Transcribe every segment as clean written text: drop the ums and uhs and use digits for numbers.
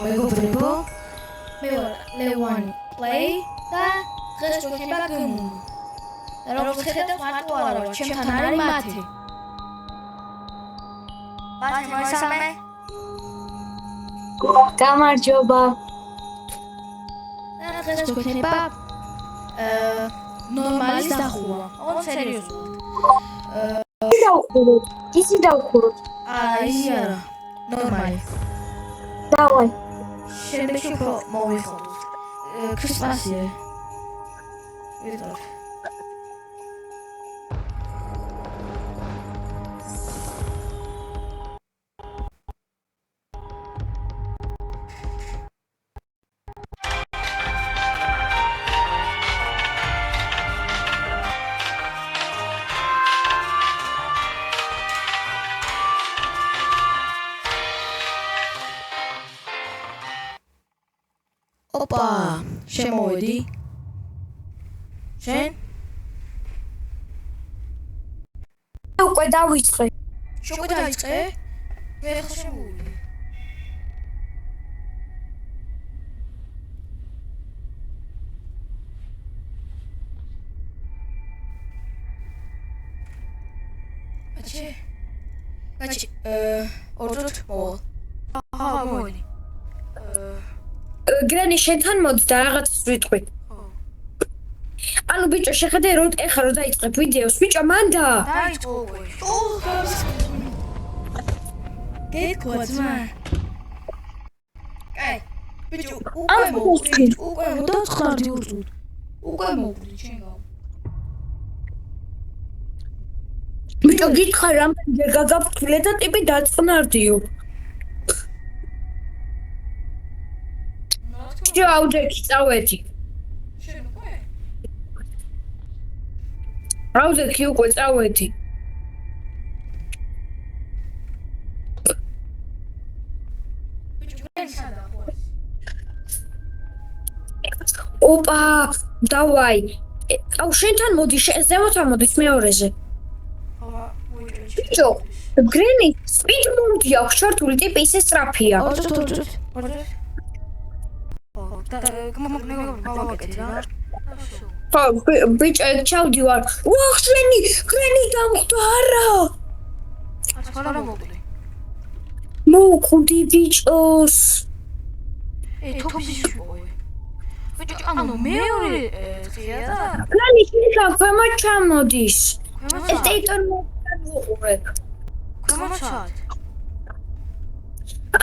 მეგობრებო, მე ვარ ლევანი პლეი და დღეს გვექნება გემო. და როგორც ხედავთ, მარტო არა ვარ, ჩემთან არის მათე. მათე მოსამე. გამარჯობა. და დღეს გვექნება ნორმალი ზახურა. ოღონდ სერიოზულად. ისი დავხუროთ. ისი არა. ნორმალი. დავაი. შემდეგში უფრო მოვიხოდოთ. ქრისტმასია. ვიდრე. ოპა, შემოვედი. შენ? უკვე დავიწყე. შენ დაიწყე? მე ხა შემოვედი. კაჩი, ორდოთ მოვალ. აჰა, მოვედი. გრანი შენთან მოდი და რაღაცას ვიტყვი. ანუ ბიჭო, შეხედე რომ ეხლა რომ დაიწყებ ვიდეოს, ბიჭო, მანდა. დაიწყო უკვე. გეკო ძმა. კაი. ბიჭო, უკვე მოვყვი. უკვე მოდაწყარდი უწუდ. უკვე მოვყვი შენ გავა. ბიჭო, გითხარ რამდენჯერ გაგაფრთხილე და ტიპი დაწყნარდიო. ბიჭო, აუჯექი წავედი. შენ უკვე? აუჯექი უკვე წავედი. ბიჭო, მე სადა ხო ეს? ოპა, დავაი. აუ შენთან მოდი, ზემოთ ამოდის მეორეზე. ხა, მოიჭრე ბიჭო, გრენი სპიდ მუდი აქვს შორტული ტიპი ისე სწრაფია. ოჭოთ. ხო, ბიჭო, ეგ ჩავდივარ. ვახ, გრენი დამხვდა არა. მოუკვდი ბიჭოს. გრენი შეხა ქვემოთ ჩამოდის. ესტეიტორ მოუყურებ.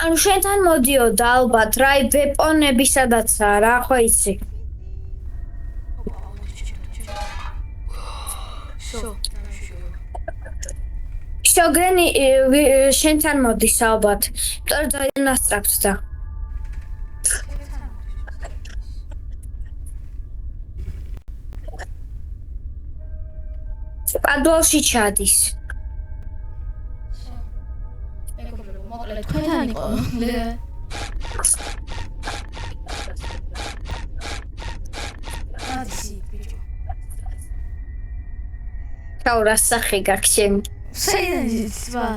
ანუ შენთან მოდიოდა ალბათ რა ვეპონები სადაცაა რა ხო იცი. შოგრენი შენთან მოდის ალბათ. იმიტომ რომ ძალიან ასწრაფდა. პადლში ჩადის. მოკლედ თქვენთან იყო. ჩაუ რა სახე გაქვს შენ? შეიძლება.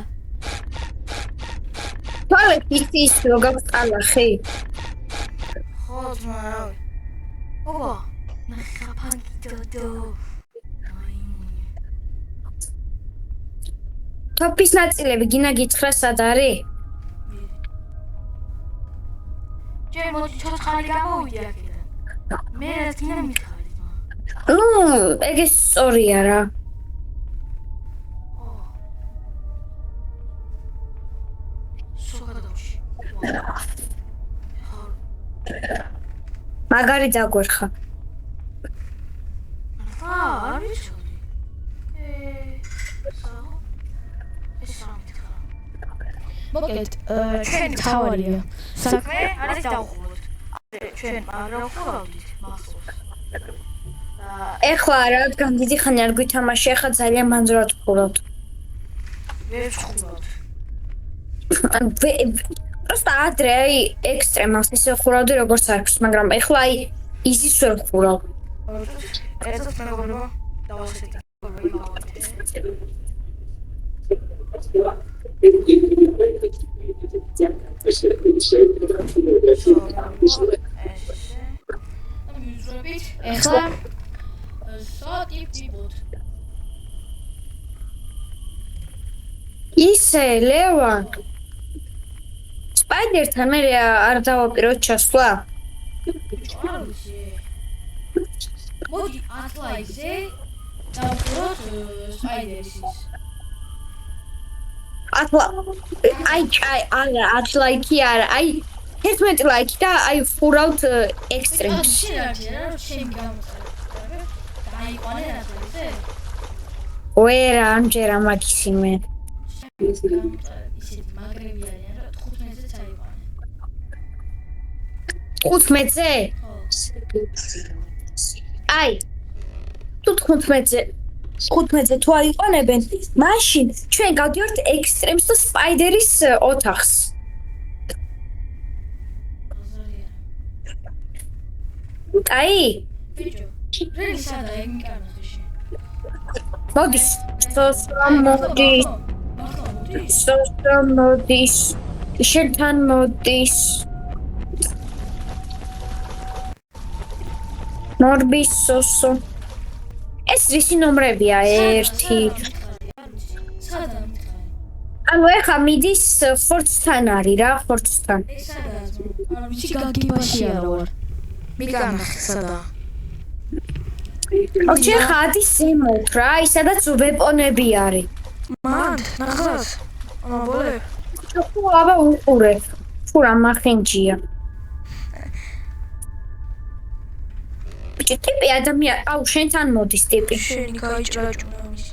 თვალეთ ის როგორ წალახი? ხო, ძმარავი. ოპა, ნახაფანკი დოდო. თოფის ნაწილები გინა გითხრა სად არის? ჯერ მოდი ცოცხალი გამოვიდი აქედან. მე რაც გინა მიხარი. ეგ სწორია რა. სოგადავში. მაგარი დაგვერხა. არ ვიცოდი. მოკლედ, ჩვენ თავარია. საქმე არის დავხუროთ. ჩვენ მაგრამ ხურავდით მახსოვს. ეხლა რადგან დიდი ხანი არ გვითამაშე, ეხლა ძალიან მანძურად ვხურავთ. ვერ ვხურავთ. просто ადრე აი ექსტრემალს ისე ვხურავდი როგორც არქს, მაგრამ ეხლა აი იზის ვერ ვხურავ. ერთად მეგობრებო, დავასწრებთ. ეხლა სოტიპიბოთ. ისე ლევან სპაიდერთან მე არ დავაპიროთ ჩასვლა. მოდი ათლაიზე დავხუროთ სპაიდერის. არა 10 ლაიქი არა აი 11 ლაიქი და აი ვხურავთ ექსტრემს. ვერა ამჯერ ამაგისი მე. ისეთი მაგრები არიან რა 15-ზეც აიყვანე. 15-ზე? აი თუ 15-ზე თუ აიყვანებენ, მაშინ ჩვენ გავდივართ ექსტრემს და სპაიდერის ოთახს. აი ბიჭო, რელი სადა ეგ მიკარნახეში. მოდის, მოდის, შენთან მოდის. ნორბის სოსო. ეს რისი ნომრებია? 1. სადა მითხარი. ანუ ეხა მიდის ფორცთან არის რა, ფორცთან. ეს სადაა? ანუ ვიცი გაგიბაში არა ვარ. მიკარნახე სადა? ოჩე ხადის ზემოთ რა, ისედაც ვეპონები არის. მანდ, ნახავს. ამბოლე. ხო, აბა უყურე. თუ რა მახენჯია. ტიპი ადამიანი, აუ შენთან მოდის ტიპი. შენი გაიჭრაჭუნა მის.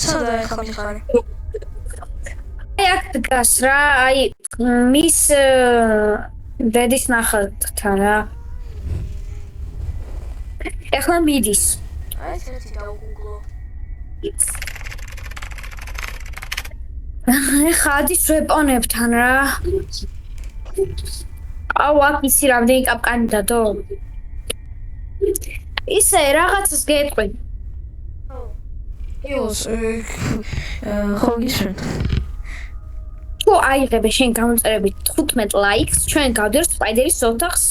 სადა ეხლა მიხარი? აი აქ დგას რა, აი მის დედის ნახატთან რა. ეხლა მიდის. აი ეს ერთი დაუგუგლო. ეხლა ადის ვეპონებთან რა. აუ აქ ისი რამდენი კაპკანი დადო. ისე რაღაცას გეტყვი. იოს ხო გისმენთ თუ აიღებე შენ გამოწერებით 15 ლაიქს, ჩვენ გავდივართ სპაიდერის ოთახს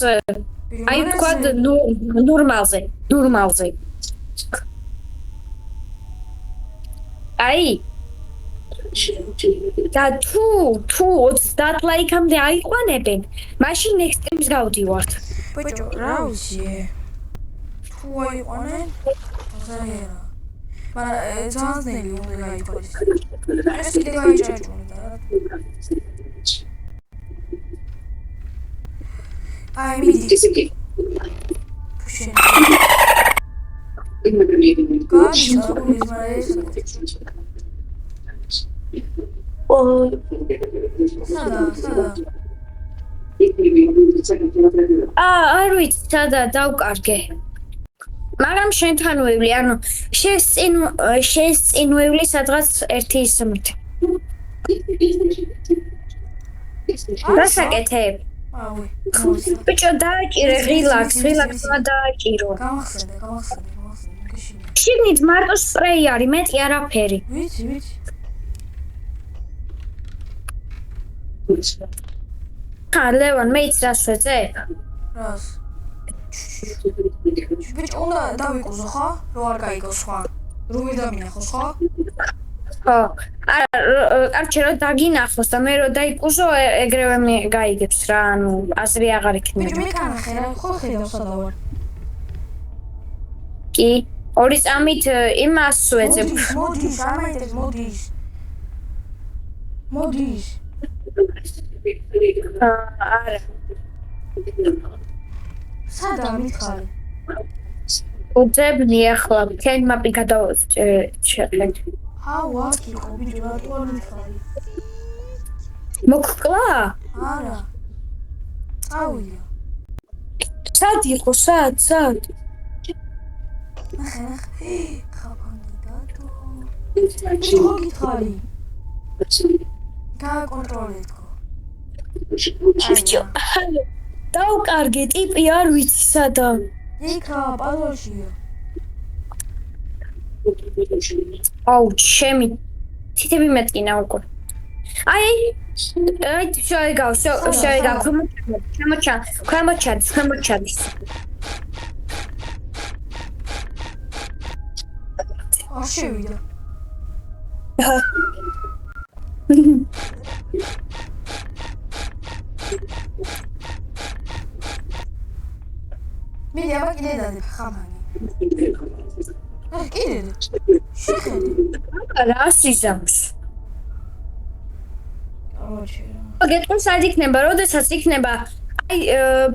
აი თქვა ნორმალზე. აი და თუ 30 ლაიქამდე აიყვანებენ, მაშინ next time-ს გავდივართ. ბიჭო რა ვიცი თუ აიყვანენ ზარიერა მაგრამ ძალიან ძნელი უნდა გაიყვანეს ეს კიდე გაიჭარჭუნა და აი მიდი შენ არ ვიცი სადა დავკარგე მაგრამ შენთან ვივლი ანუ შენს წინ ვივლი სადღაც ერთი ისმით დასაკეთე ბიჭო დააჭირე რილაქს დააჭირო გამახსენე შიგნით მარტო სპრეი არის მეტი არაფერი ვიცი ლევან მეც რას ვეწე? რას? ბიჭო უნდა დავიკუზო ხო? რო არ გაიგო სხვა. რო ვერ დამინახო ხო? ხო. კარჩე რო დაგინახოს და მე რო დაიკუზო ეგრევე მე გაიგებს რა, ანუ აზრი აღარ იქნება. ბიჭო მე განახე რა, ხო ხედავ სადა ვარ. კი, ორი წამით იმას ვეძებ. მოდის, ამაიტეს მოდის. არა. სადა მითხარი? უძებნი ახლა, თქვენ მაპი გადავჭერეთ. ვაკი ხო ბიჭო, რატო არ მითხარი? მოგკლა? არა. წავიდა. სად იყო, სად? ხაფანგი დადო. ბიჭო, ხო გითხარი? გააკონტროლეთ ხო? ბიჭო, დავკარგე ტიპი არ ვიცი სადა. იქა პაზოშია. აუ, ჩემი თითები მეტკინა უკვე. აი, შევიგავ, ქვემოჩადის. არ შევიდა. მიდი აბა კიდე დადებ ხამანი. კიდე შეხედე. რა სიზამს? აუჩერა. გეტყვი სად იქნება, როდესაც იქნება აი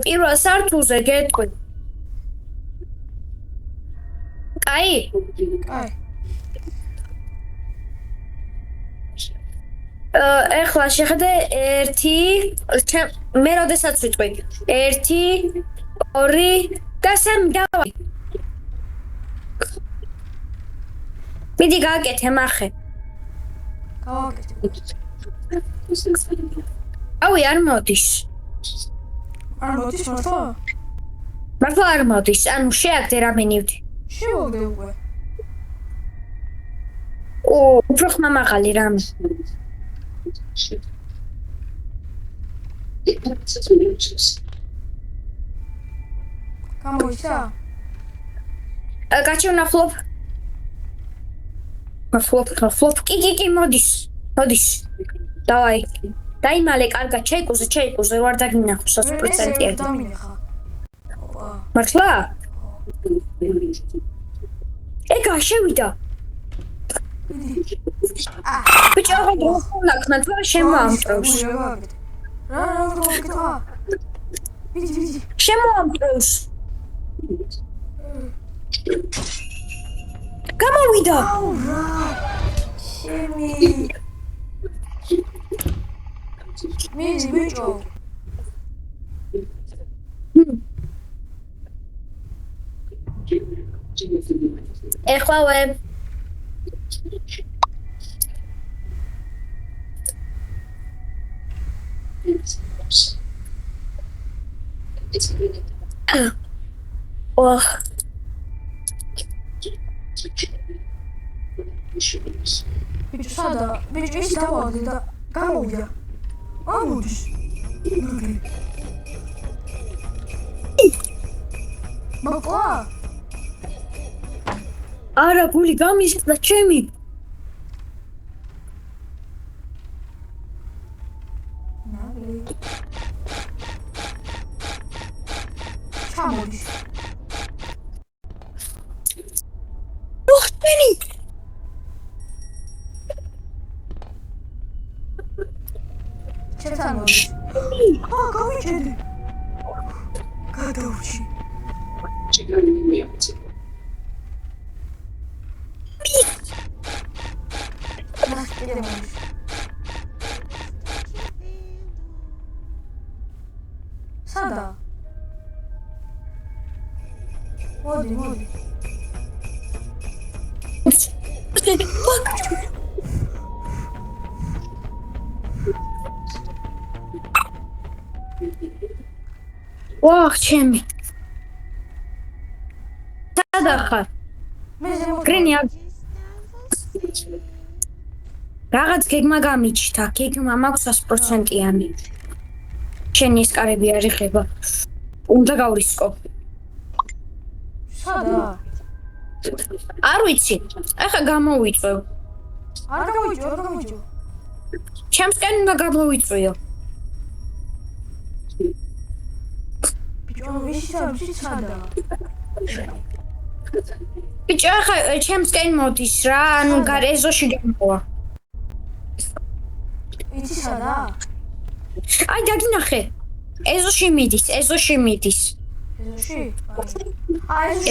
პირველ სართულზე გეტყვი. კაი? კაი. ეხლა შეხედე 1 მე როდესაც ვიტყვი 1 2 და 3 დავაი. მიდი გააკეთე მახე. გავაკეთე. ავი არ მოდის. არ მოდის მართლა? მართლა არ მოდის, ანუ შეაგდე რამე ნივთი. შევაგდე უკვე. უფრო ხმამაღალი რამე. გამოიცა? გაჩვენა ფლოპ. ფლოპ. კი, მოდის. დავაი. დაიმალე, კარგად შეიკუზე, ვარ დაგინახო 100%-იანი. დამინახა. მართლა? ეგა შევიდა. ბიჭო, აღარ დაგხნა, თუ შემოამტრევს. რა გოგიტა? მიდი. შემოამტრევს. გამოვიდა. აუ რა. შემი. მიდი ბიჭო. ეხლა ვებ ბიჭო სადა ბიჭო ის დავადი და გამოვიდა ამოდის მოკლა არა გული გამისკდა ჩემი ჩამოდის ოხტენი ჩემთან მოდის გავიჭედი გადავრჩი სადა მოდი ვახ ჩემი სადა ხარ გრინი რაღაც გეგმა გამიჩნდა გეგმა მაქვს 100%-იანი შენი ეს კარები არ იღება უნდა გავრისკო სადა არ ვიცი ახლა გამოვიწევ არ გამოვიწევ ჩემსკენ უნდა გამოვიწვიო ბიჭო ვისი სადა ბიჭო ახლა ჩემსკენ მოდის რა ანუ გარეზოში გამოვა იცი სადა აი დაგინახე ეზოში მიდის ეზოში?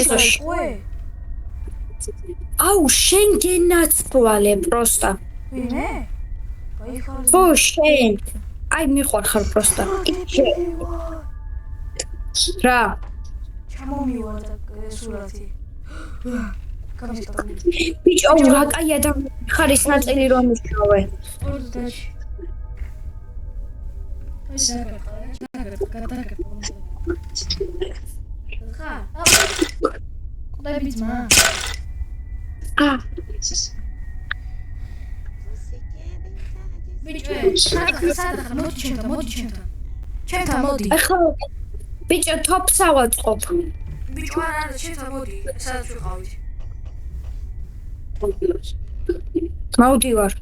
ეზოში ყუე? აუ შენ გენაცვალე პროსტა ვინმე? ო შენ აი მიყვარხარ პროსტა რა ჩამომივარდა სურათი ბიჭო რა კაი ადამიანი ხარ ის ნაწილი რომ მიშოვე ბიჭო თოფსა ვაწყობ ბიჭო არა ჩემთან მოდი სადაც ვიყავით მოვდივარ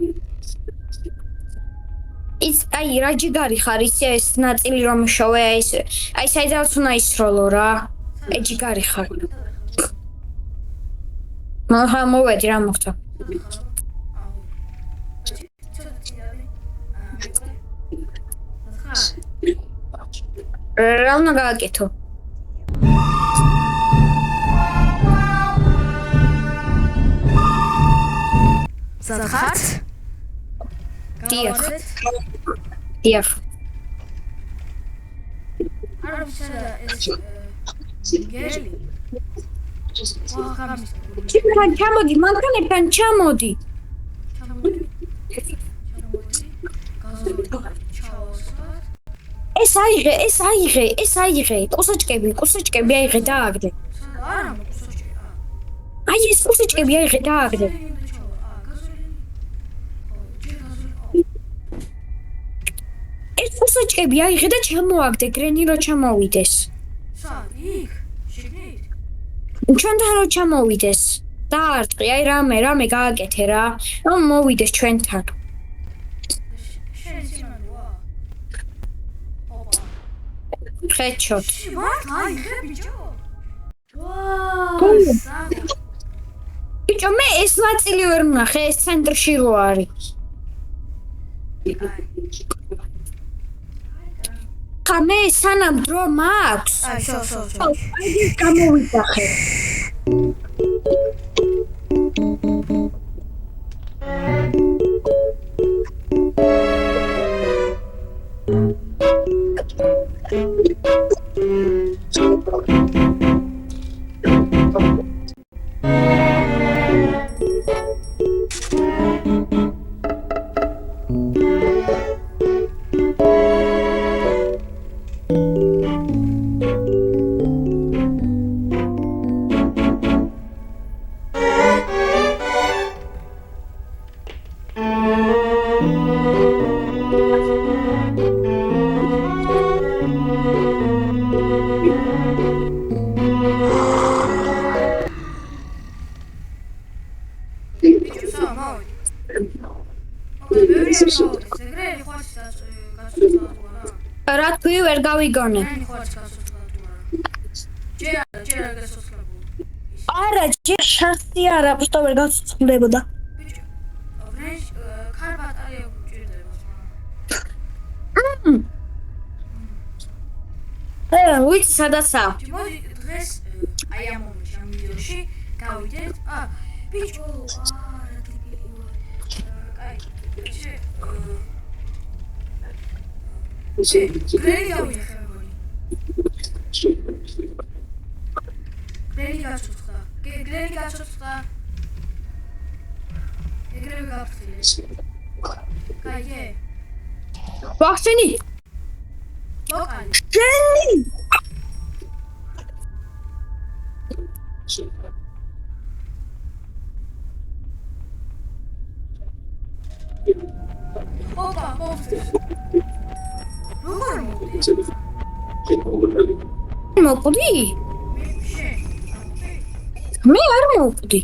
ის აი რა ჯიგარი ხარ ის ნაწილი რომ შოვე აი საიდანაც უნდა ისროლო რა აი ჯიგარი ხარ მაგრამ მოვედი რა მოხდა რა უნდა გააკეთო ზახართ დიახ არა ვიცი გელი ჩემთან ჩამოდი მანქანებთან ჩამოდი ეს აიღე კუსაჭკები აიღე დააგდე აი ეს კუსაჭკები აიღე დააგდე ეს კუსაჭკები აიღე და ჩამოაგდე გრენი რო ჩამოვიდეს იქ შეგნით ჩვენთან რო ჩამოვიდეს დაარტყი აი რამე გააკეთე რა რომ მოვიდეს ჩვენთან ხეჩოთ ბიჭო მე ეს ნაწილი ვერ ვნახე ეს ცენტრში რო არის მე სანამ დრო მაქვს აი გამოვიძახე მოვიდი. ოკეი, ბევრი არ გავაკეთე. გრენი ხარ გასულა თუ არა? რა თქვი ვერ გავიგონე. გრენი ხარ გასულა თუ არა? ჯერ არ გასულა. არა, ჯერ შანსი არა, просто ვერ გავცნობოდა. ბიჭო, გრენი ხარ ბატარეა გჭირდება. ვიცი სადაცაა. მოდი დღეს აი ამ მომენტში ამ ვიდეოში გავიდეთ. ბიჭო, რა დებილი ვარ. კაი, გრენი გავიდე ხარ მეგონი. გრენი გაცოცხლა. გრენი გაცოცხლა. ეგრევე გავხსნილე. კაი, ვახშენი. მოკალი. გრენი. ოპა, მოვხსნილე. როგორ მოვხსნილე? მოკვდი? შენ. მე არ მოკვდი.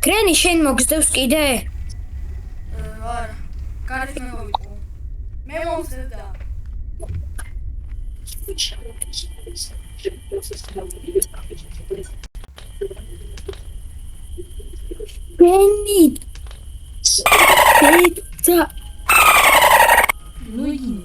გრენი შენ მოგზდევს კიდე? არა. გარეთ მე მოვიყო. მე მომხსნდა. გრენი. ეცა. ნუიგინე.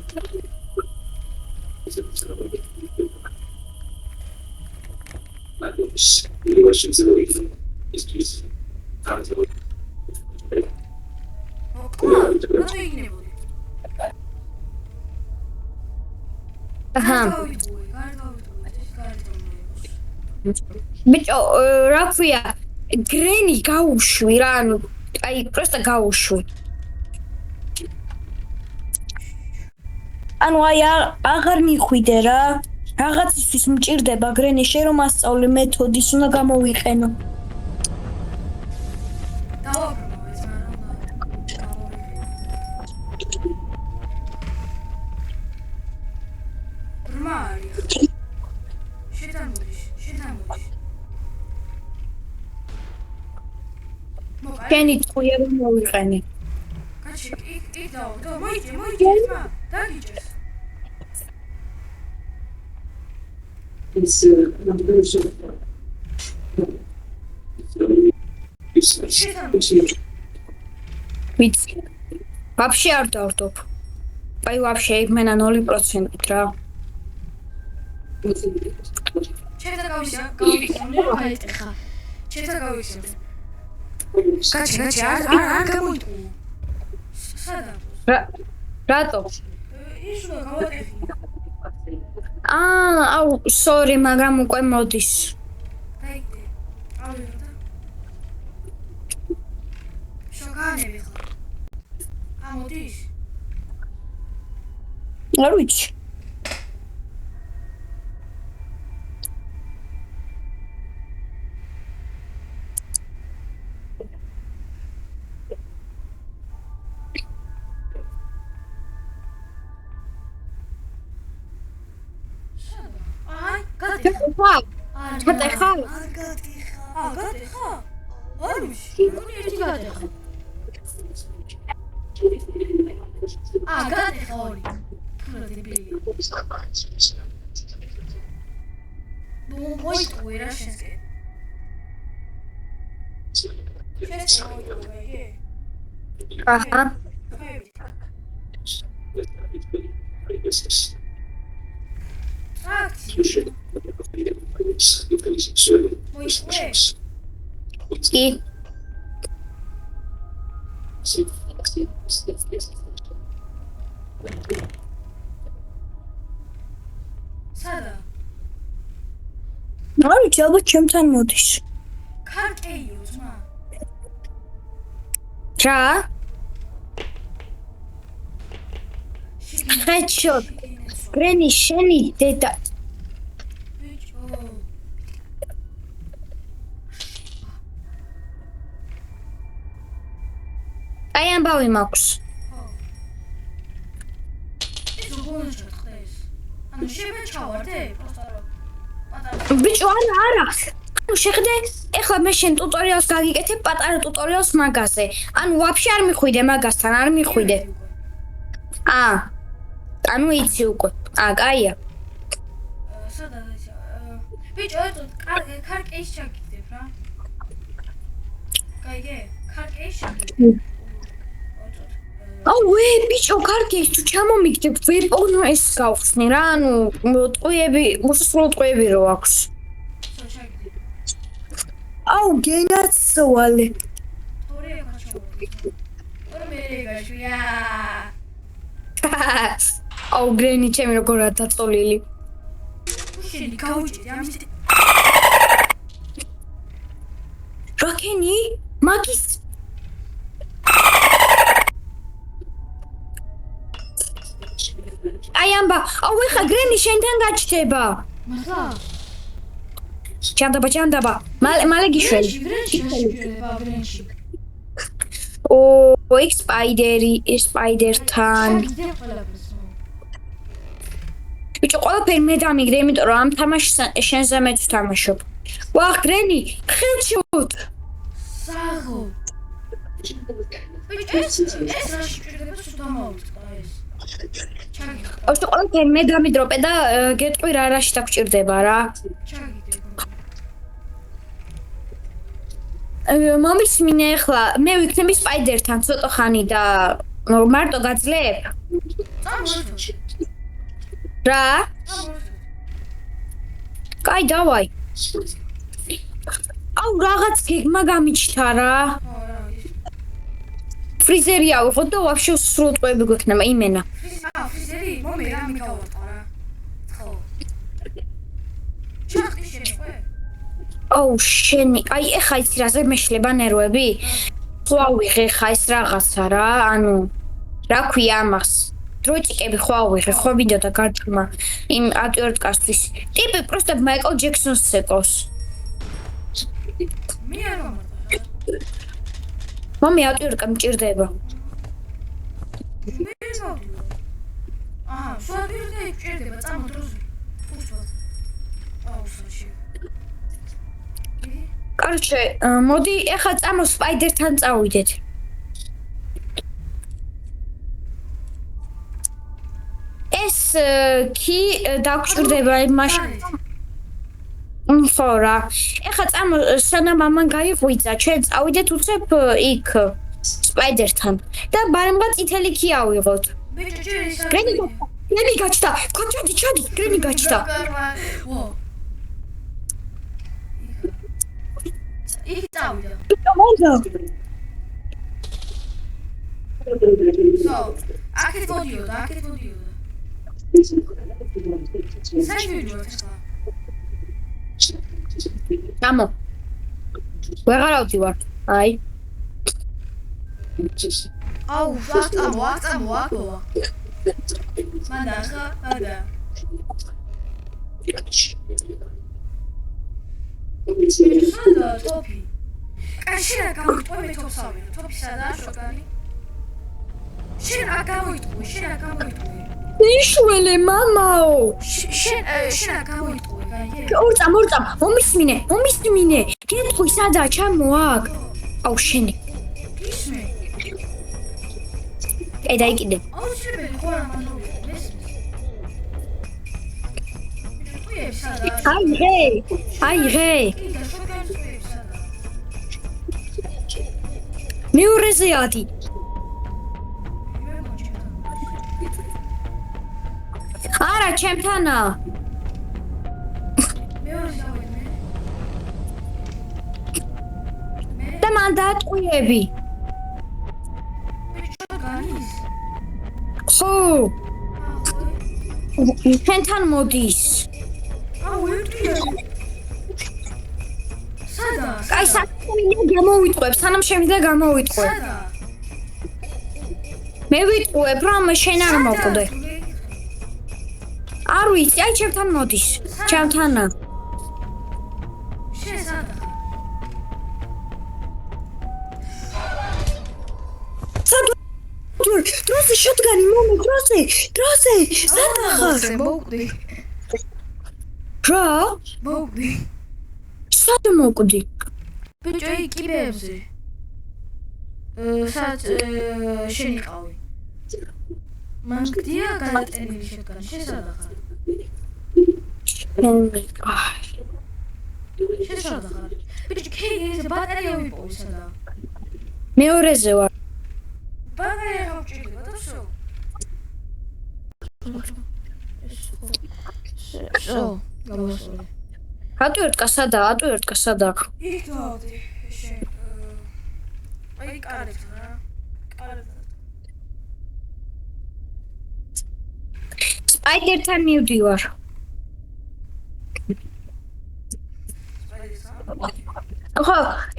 აჰა. ბიჭო, რა ქვია? გრენი გაუშვი რა, ანუ აი, просто გაუშვი. ანუ აი აღარ მიხვიდე რა. რაღაცისთვის მჭირდება გრენი, შენ რომ ასწავლე მეთოდის უნდა გამოვიყენო. შენი თქვია რომ მოვიყენე. კაცი, იქ დავა, მოიჭე, დაგიჭეს. ვიცი. Вообще არ დავდობ. აი вообще იმენა 0% რა. ჩემთან გავიხსენე, ხა. ჩემთან გავიხსენე. კაცი, არ გამოიტყო. სადა? რატო? ის რა გავაკეთე? აუ, sorry, მაგრამ უკვე მოდის. დაიგე. ავიღე. შოგანები ხარ. ამოდის? არ ვიცი. გადახარ? გადახარ? არ ვიცი, მგონი ერთი გადახარ. გადახარ ორი. რა დებილი. მოიტყვი რა შენსკენ. აჰა. კი. სადა? არ ვიცი, ალბათ ჩემთან მოდის. ქარტეიო ძმა. რა? ხეჩოთ. გრენი შენი დედა. აი ამბავი მაქვს. ეს როგორ ხდეს? ანუ შემეჩავარდე? პროსტა რომ. ბიჭო, არა. შეხედე, ეხლა მე შენ ტუტორიალს გაგიკეთებ, პატარა ტუტორიალს მაგაზე. ანუ ვაფშე არ მიხვიდე მაგასთან, არ მიხვიდე. ანუ იცი უკვე. კაია. სადაც ბიჭო, ეტო ქარკეის ჩაგიგდებ რა. გაიგე? ქარკეის ჩაგიგდებ. ვე ბიჭო, კარგი, თუ ჩამომიგდებ, ვეპონო ეს გავხსნი რა, ანუ ტყუები, უსასრულო ტყუები რო აქვს. გენაცვალე. თორე ხაჩოვი. თორე მე გაშვია. გრენი ჩემი როგორ დაწოლილი. შენი გაუჭი ამის რაკენი? მაგის ამბა, ეხა გრენი შენთან გაჩდება. მართლა? ჯანდაბა. მალე გიშველი. გრენში. იქ სპაიდერთან. ბიჭო, ყველაფერი მე დამიგდე, იმიტომ რომ ამ თამაშს შენზე მეც ვთამაშობ. გრენი, ხელშოთ. საღო. ბიჭო, ეს რაში ჭირდება თუ დამოვიწყდა ეს. ყველაფერი მე დამიდროპე და გეტყვი რა რაში დაგჭირდება რა. მომისმინე ახლა, მე ვიქნები სპაიდერთან ცოტა ხანი და მარტო გაძლებ? რა? კაი, დავაი. რაღაც გეგმა გამიჩნდა რა. ფრიზერი ავიღოთ და ვაფშე სრულ ტყუები გვექნება იმენა. ფრიზერი? მომე რა მიგავატყა რა. ხო. ჩახტი შეყვე? შენი, ეხა იცი რაზე მეშლება ნერვები? ხო ავიღე ხა ეს რაღაცა რა, ანუ რა ქვია ამას? დროჭიკები ხო ავიღე, ხო მინდოდა გარჩევა იმ ატვირთკასთვის. ტიპი პროსტა მაიკლ ჯექსონს ეკოს. მე არ ვამართა. მომი ატვირთკა მჭირდება. მე მოვიდა. სვადირდა მჭირდება, წამოდროზე. უსვად. საჩი. კარჩე, მოდი ეხა წამო სპაიდერთან წავიდეთ. ეს კი დაგჭირდება იმაში. ხო რა. ეხა წამო სანამ ამან გაიღვიძა, ჩვენ წავიდეთ უცებ იქ სპაიდერთან და ბარემბა წითელი კი ავიღოთ. გრენი გაჩნდა. ჩადი, გრენი გაჩნდა. იქ წავიდა. მომდა. აქეთ მოდიოდა. საჭიროა ახლა. გამო. ვეღარავდი ვარ. ვაწამო. მანდა. სადა ტოპი. შენ რა გამოიტყვე მე თოფსავე. ტოპი სადაა შოკანი? შენ რა გამოიტყვე? იშველე მამაო. შენ რა გამოიტყვე, გაიგე? ორწამ. მომისმინე. გეტყვი სადაა ჩამო აქ. შენი. ისმე. დაიკიდე. აუცილებელი ხო რა მანდობდეს? აიღე. მეორეზე ადი. არა, ჩემთანა. და მან დაატყვიები. ხო. ჩვენთან მოდის. სადა? სანამ შემიძლია გამოვიტყვე. მე ვიტყვებ, რომ შენ არ მოკვდე. არ ვიცი, ჩემთან მოდის. ჩემთანა. შენ სადა? დროზე შოდგანი მომი, დროზე. სადა ხარ? მოვკვდი. რა? მოვკვდი. სად მოკვდი? ბიჭო, იქ კიბეებზე. სადაც შენიყავი. მან გდია გადატენილი შეგან, შესადახარ. შესადახარ. ბიჭო, ქეიგეზე ბატარეა ვიპოვე სადა. მეორეზე ვარ. ბატარეა გავჭირდება და всё. всё, გამოსული. ატვირტკა სადაა? იქ დავდი. შენ აი კარებს რა. კარებს. სპაიდერთან მივდივარ. ხო,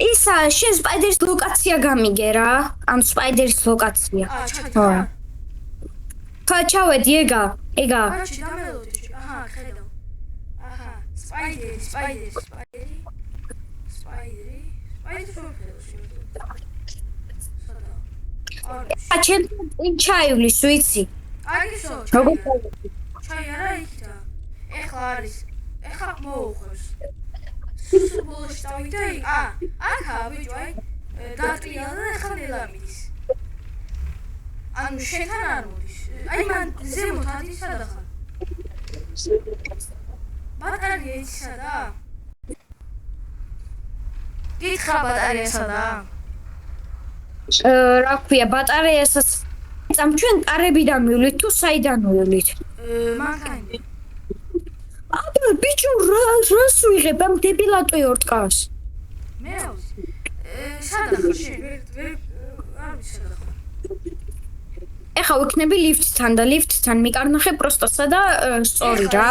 ისა შენ სპაიდერის ლოკაცია გამიგე რა. ამ სპაიდერის ლოკაცია. ხო. ხა ჩავედი ეგა. აჩი დამელოდი. აჰა, ხედავ. აჰა, სპაიდერი. სპაიდერი აჩენ ჩაივლის ვიცი. აგისო, როგორ ჩაი არა იქა. ეხლა არის. ეხლა მოუხოს. სულბოლოში დავიდა იქ. აქა ბიჭო, აი დატყია და ეხლა ნელამიდის. ანუ შენთან არ მოდის. აი მან ზემოთ ადის სადახარ. ბატარეა ისადა? გითხრა ბატარეა სადა? რა ქვია, ბატარეასაც წამ ჩვენ კარებიდან მივვლით თუ საიდან მივვლით? მანქანით. აბა ბიჭო, რას ვიღებ ამ დებილატვიორტკას? მე სადახარ შენ? ვერ არ ვიცი სადახარ. ეხა ვიქნები ლიფტთან და ლიფტთან მიკარნახე პროსტასა და სწორი რა.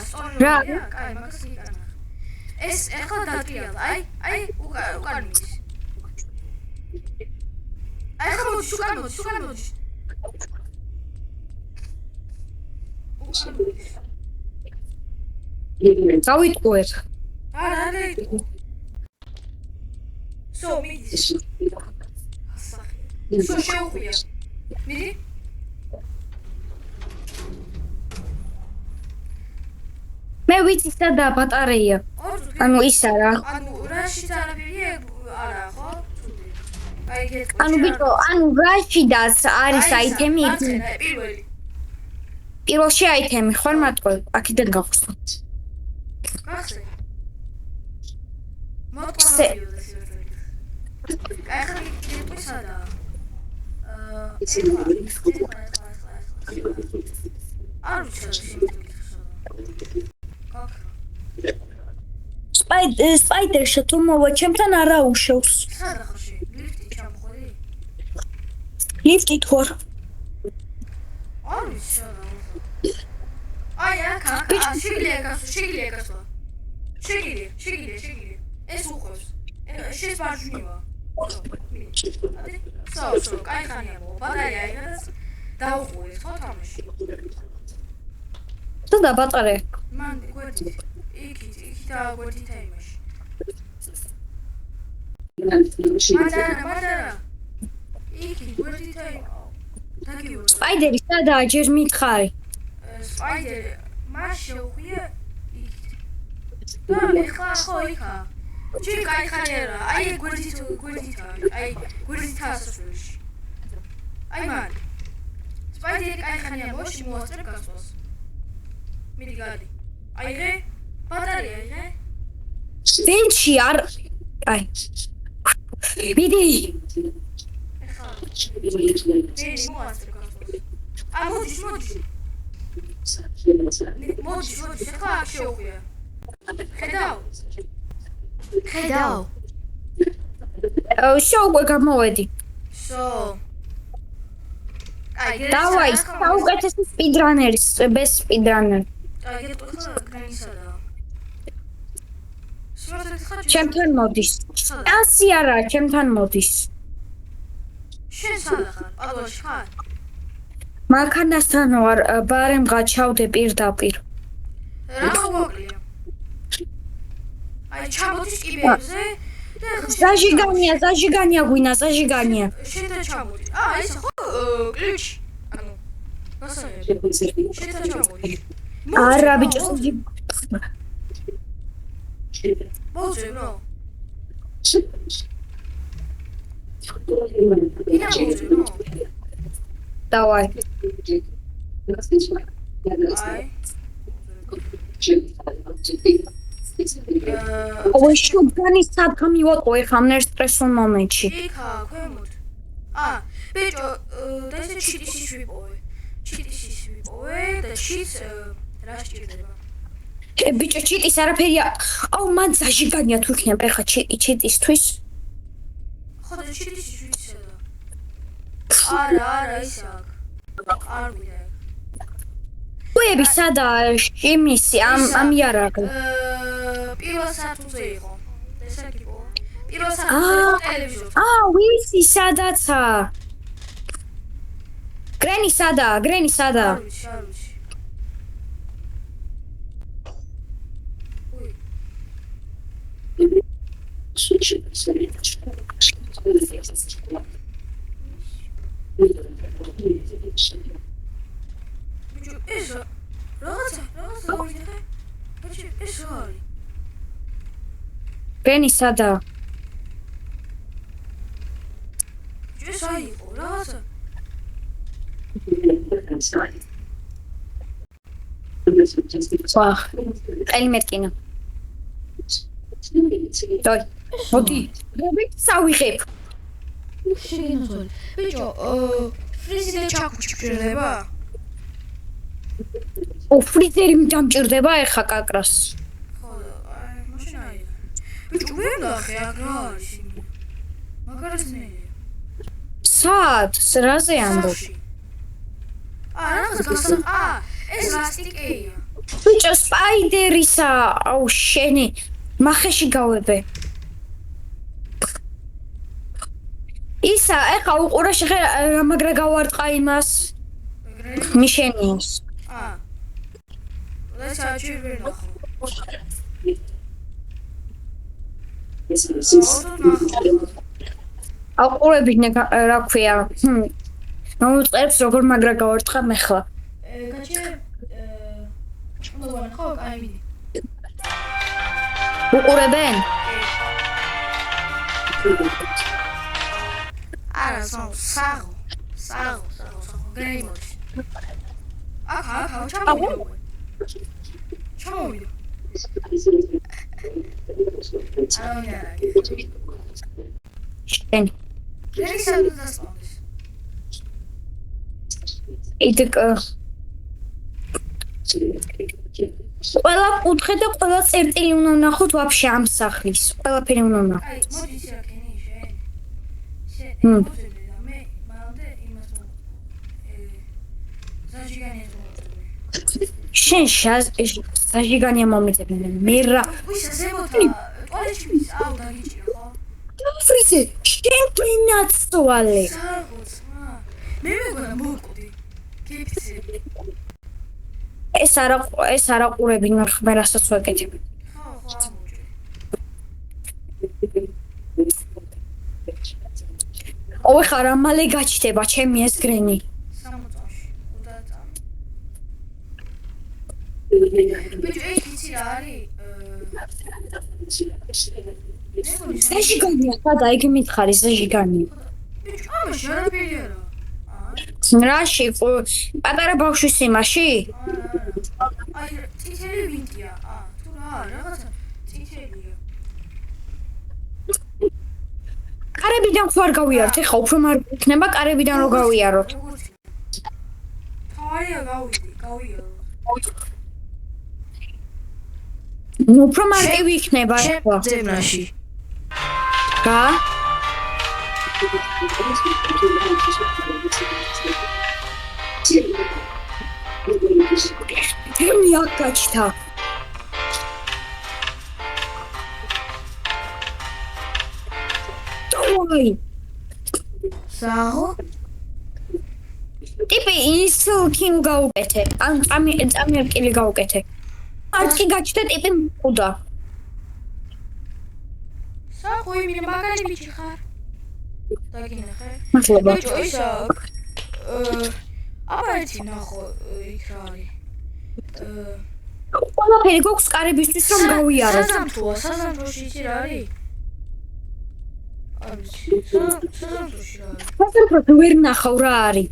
სწორი რა? კაი, მაგას მიკარნახე. ეს ეხლა დატყიალა. აი უკან მიდის. ეხლა მოდი, უკან მოდი. გავიტყუეთ. არა გაიტყუ. სო მიდის. სო შეუხვია. მიდი. მე ვიცი სადაა ბატარეა. ანუ ისა რა. ანუ რაშიც არაფერია არა ხო? აი გეტყვი. ანუ ბიჭო, ანუ რაშიდაც არის აიტემი იქ. პირველი. პირველში აიტემი ხარ მარტყოლ, აქედან გავხსნა. გახსე. მოწყობა. აი ხა გეტყვი სადაა? არ ვიცი. სპაიდერში თუ მოვა ჩემთან არა უშევს. სადახარ შენ? ლიფტი ჩამოხვედი? ლიფტით ვარ. არ ვიცი სადა. აი აქ შეგიძლია გასვლა. შეგიძლია. ეს უყვევს. შენ ბარჯვნივა. ადი? სო, კაი ხანია მო. ბატარეა იღებს დაუყურეთ ხო თამაში. და ბატარე. მან გვერდი. იქ და გვერდი თაიმაში. მადარა. იქ გვერდი თაიმო. დაგიურო. სპაიდერი სადაა ჯერ მითხარი. სპაიდერი მას შეუხვია იქ. და ეხლა ხო იქა. ჩი კაი ხანია რა. აი გვერდითა. აი გვერდითა ასასვლელში. აი მან. სპაიდერი კაი ხანია მოში მოასწრებ გასვლას. მიდი გადი. აიღე? ბატარეა აიღე? ვენჩი არ აი. მიდი. ეხლა. მიდი მოასწრებ გასვლას. მოდი. ეხლა აქ შეუხვია. ხედავ. შო უკვე გამოვედი. შო. აი, დავაი, საუკეთესო სპიდრანერის, ბეს სპიდრანერი. აი, გეტყვი ხო გრანისადა. ჩემთან მოდის. ასი არა, ჩემთან მოდის. შენ სადახარ? პადუაში ხარ? მანქანასთან ვარ, ბარემ გაჩავდე პირდაპირ. რა მოკლია? აი, ჩამოდის კიბეებზე და ზაჟიგანია გვინა, ზაჟიგანია. შენთან ჩამოდი. ეს ხო გლიჩი. ანუ გასაგები. შენთან ჩამოდი. არა ბიჭო. მოუწევრო? იდა მოუწევრო? დავაი. აი. ой, შუბანი სათქო მივაყო ეხლა ამ სტრესულ მომენტში. იქა, ქვემოთ. ბიჭო, და ესე ჩიტისის ვიპოვე. ჩიტისის ვიპოვე და ჩიტს რა სჭირდება? ბიჭო, ჩიტის არაფერია. აუ, მან ზაჟიგანია თუ იქნება ეხლა ჩიტისთვის. ხო, და ჩიტისის ვიცი და. არა, ის აქ. არ ვიდა. უები სადაა იმისი ამ იარაღი? პირველ სართულზე იყო. ესა გიყო. პირველ სართულზე ტელევიზორი. ვიცი სადაცა. გრენი სადაა? არ ვიცი. ეს რაღაცა გავიგე. ეს რა არის? გრენი სადაა? ეს არის რაღაცა. ვახ, ყელი მეტკინა. დოი, მოდი, სავიღებ. შეგინახული. ბიჭო, ფრიზიდე ჩაკუჭირდება? ფრიზერი დამჭირდება ეხა კაკრას. ხო, მაშინ აი. ბიჭო, ვერ ნახე აქ რა არის? მაგარასნელი. სად? რაზე ამბობ? ეს ლასტიკია. ბიჭო, სპაიდერისა, აუ შენი, მახეში გავებე. ისა, ეხა უყურაში მაგრა გავარტყა იმას. მიშენიოს. ეს აჭირ ვერ ნახო. აყურებინე რა ქვია. მოუწყებს როგორ მაგრა გავარტყა მე ხლა. გაჩე უნდა ვანახო, აი მიდი. უყურებენ? არა, საღო. გრეიმოდი. აქ, ჩამოვიდე. შენ. გრეისად დასწავლეს. იდეკ ყველა კუთხე და ყველა წერტილი უნდა ვნახოთ ვაფშე ამ სახლის. ყველაფერი უნდა ვნახოთ. აი, მოდი ისე აქენი შენ. მე მანამდე იმას ზაჟიგანია მოუწევი. შენ ზაჟიგანია მომიწევი მე რა. ვისა ზემოთა ტუალეტში მის დაგიჭირა ხო? ფრიზე, შენ გინაცვალე. საღოც, მე მეგონა მოვკვდი. კეფცები. ეს არა ყურები მე რასაც ვაკეთებ. ხო, ამოჭი. ой, ხარ ამალე გაჩდება ჩემი ეს გრენი. 60 წამში, 30 წამი. ბიჭო, ეს იცი რა არის? ზაჟიგანია, სადა იგი მითხარი ზაჟიგანია. ბიჭო, ამაში არაფერი არა. რაში? პატარა ბავშვის იმაში? აი, წითელი ვინტია. თუ რა, რაღაცა წითელია. კარებიდან ხო არ გავიაროთ, ეხა უფრო მარტო იქნება კარებიდან რო გავიაროთ. თავია გავიარო. უფრო მარტივი იქნება ეხლა. ზებრაში. რა? ჩემი აკაჩთა. ой. საღო? ტიპი ის კიმ გაუკეთე. ან წამიერკილი გაუკეთე. არტი გაჩნდა ტიპი მყუდა. საღო იმენ მაგარი ბიჭი ხარ. დაგინახე. მადლობა. ბიჭო, ისა აბა ერთი ნახო იქ რა არის. ყველაფერი გვაქვს კარებისთვის რომ გავიაროთ. საზამთროში იცი რა არის? საზამთროში რა არის? საზამთროში ვერ ნახავ რა არის.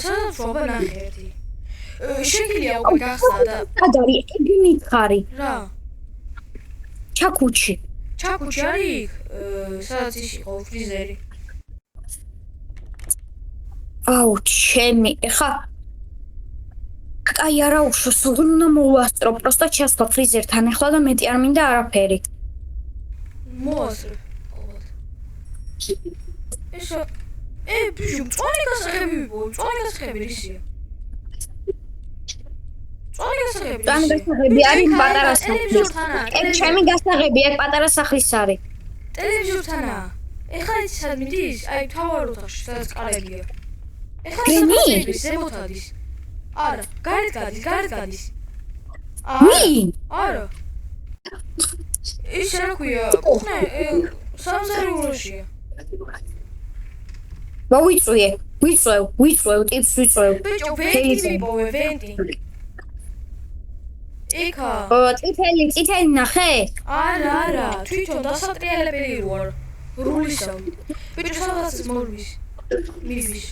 საზამთრო აბა ნახე ერთი. შეგიძლია უკვე გახსნა და გადარი, იგი მითხარი. რა? ჩაკუჩი. ჩაკუჩი არის? სადაც ის იყო ფრიზერი. აუ, ჩემი, ეხა კაი არა უშოს, უნდა მოვასწრო, პროსტა ჩასვლა ფრიზერთან ახლა და მეტი არ მინდა არაფერი. მოასწრე. ესა ბიჭო, მწვანე გასაღები ვიპოვე, მწვანე გასაღები ისია. მწვანე გასაღები. მწვანე გასაღები არის პატარა სახლის. ეგ ჩემი გასაღები, ეგ პატარა სახლის არის. ტელევიზორთანა. ეხლა ის სად მიდის? აი თავარ ოთახში, სადაც კარებია. ეხლა ზემოთ ადის. არა, გარეთ გადის. ვინ? არა. ის რა ქვია? კუხნე სამზარეულოშია. მოვიწვიე, ვიწვევ, ტიპს ვიწვევ. ბიჭო, ვენტი ვიპოვე, ვენტი. ეკა. წითელი ნახე? არა, თვითონ დასატრიალებელი ვარ. რულისა. ბიჭო, სადაც მოვლის. მივის.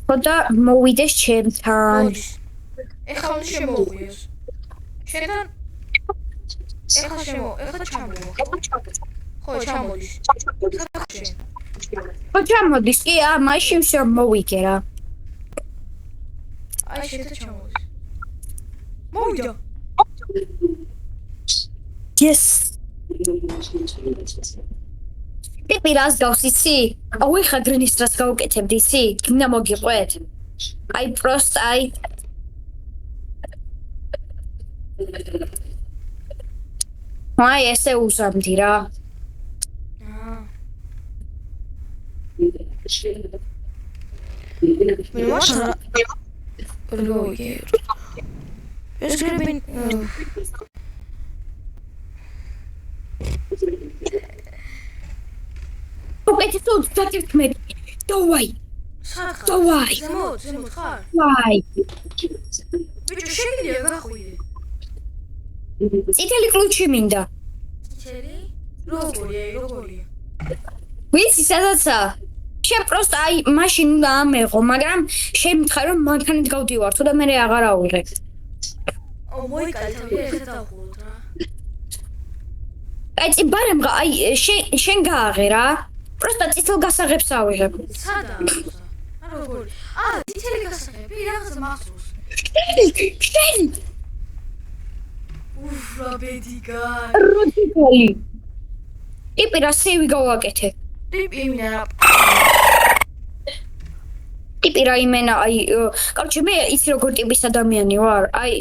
ხოდა მოვიდეს ჩემთან. ეხლა უნდა შემოვიდეს. შენთან? ეხლა ჩამოვა. ხო, ჩამოდის. ხო, ჩამოდის კი, მაშინ შენ მოვიგე რა. აი, შენთან ჩამოდის. მოვიდა. Yes. ტიპი რას გავს იცი? აუ ეხა გრინის რას გავუკეთებდი იცი? გინდა მოგიყვეთ? აი პროსტ აი აი ესე უზამდი რა. მე მაშა როიგე. ეს გრებინ უკეთ თუ დაგირქმები. დავაი. დავაი. ზემოთ ხარ? ვაი. ბიჭო, შეგიძლია გახვიდე. წითელი კლუჩი მინდა. წითელი? როგორია? ვიცი სადაცა? შენ პროსტ აი მაშინ უნდა ამეღო, მაგრამ შემთხარ რომ მანქანით გავდივარ, თუ და მე აღარ ავიღე. მოიკალე ეხლა დავხულოთ რა. აი წიბარემ აი შენ გააღე რა. პროსტა წითელ გასაღებს ავიღებ. სადა? როგორი? წითელი გასაღები რაღაც მახსოვს. შენ რა ბედიგა. როდიკალი. ტიპი რა სევი გავაკეთე. ტიპი იმენა. ტიპი რა იმენა აი კორჩე მე იცი როგორ ტიპის ადამიანი ვარ. აი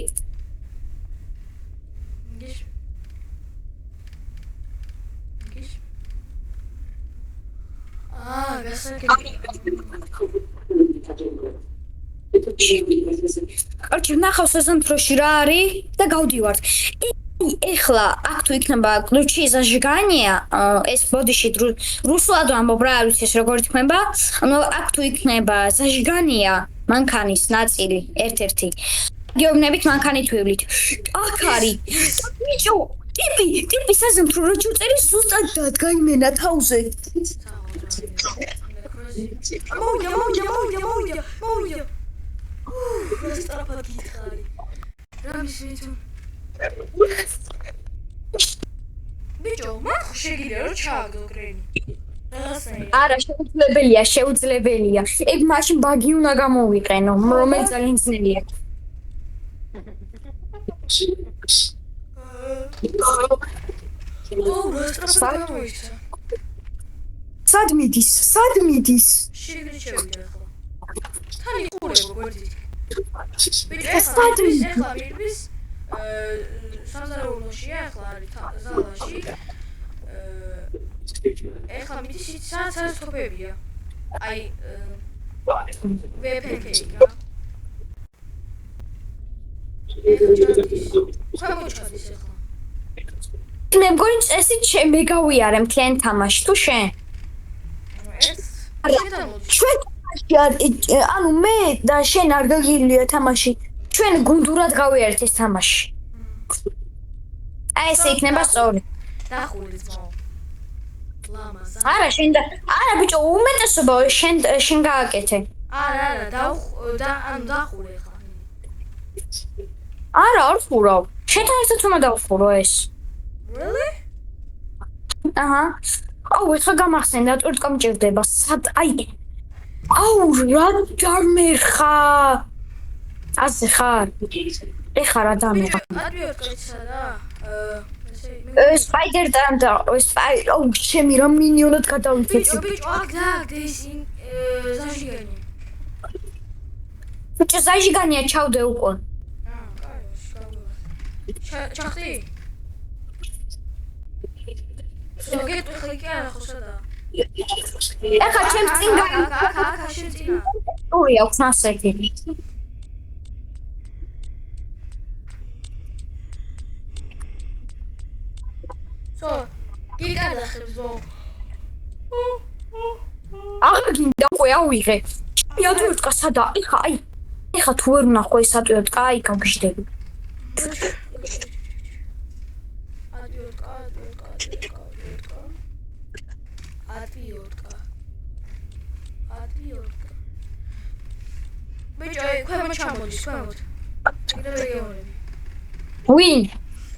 კორჩე ნახავ საზამთროში რა არის და გავდივართ. ეხლა აქ თუ იქნება ключи зажигания, ეს ბოდიში რუსულად ამბობ რა არის ეს როგორ თქმება? ანუ აქ თუ იქნება зажигания, მანქანის ნაწილი ერთ-ერთი. გეუბნებით მანქანით ვივლით. აქ არის. ბიჭო, ტიპი საზამთრო რა ჩუწერი ზუსტად დადგა იმენა თავზე. მოვიდა. რა სწრაფად გითხარი. რა მისვით? ბიჭო, მაგ შეგიძლია რომ ჩააგდო გრენი. არა, შეუძლებელია. ეგ მაშინ ბაგი უნდა გამოვიყენო, რომელიც ძალიან ძნელია. სად მიდის? შევიდა ხო. თან იყურებო გვერდით. ბიჭო, ეხლა ვირბის სამზარეულოშია, ეხლა არის ზალაში. ეხლა მიდის სადაც თოფებია. აი ვეფენკეი რა. ჩადის ეხლა. მე მგონი წესი მე გავიარე მთლიან თამაში თუ შენ? ჩვენ ანუ მე და შენ არ გაგილია თამაში. ჩვენ გუნდურად გავიარეთ ეს თამაში. აი ესე იქნება სწორი. დახურით მო. ლამაზა. არა ბიჭო, უმეტესობა შენ გააკეთე. არა, დახურე ხა. არა, არ ხურავ. შენთან ერთად უნდა დავხურო ეს. Really? აჰა. აუ, ეხლა გამახსენდა, ტვირთკა მჭირდება. აუ, რა დამეხა. ასე ხარ? ეხა რა დამეხა? ადვიოტკაცა და სპაიდერთან და აუ, ჩემი რა მინიონად გადავიქეცი. ბიჭო, აქ ეს ზაჟიგანი. ბიჭო, ზაჟიგანია ჩავდე უკვე. ჩახტი? სოგეტყვი ხა კი არა ხო სადა? ეხა ჩემ წინ აქ შენ წინა. ორი აქვს ასეთი. გიგადახებს ზო. აღარ გინდა ყო ავიღე. იადვირტკა სადა? ეხა თუ ვერ ვნახო ეს ატვირტკა, აი გავგიჟდები. ბიჭო, ქვემოთ ჩამოდის, ქვემოთ. ვინ?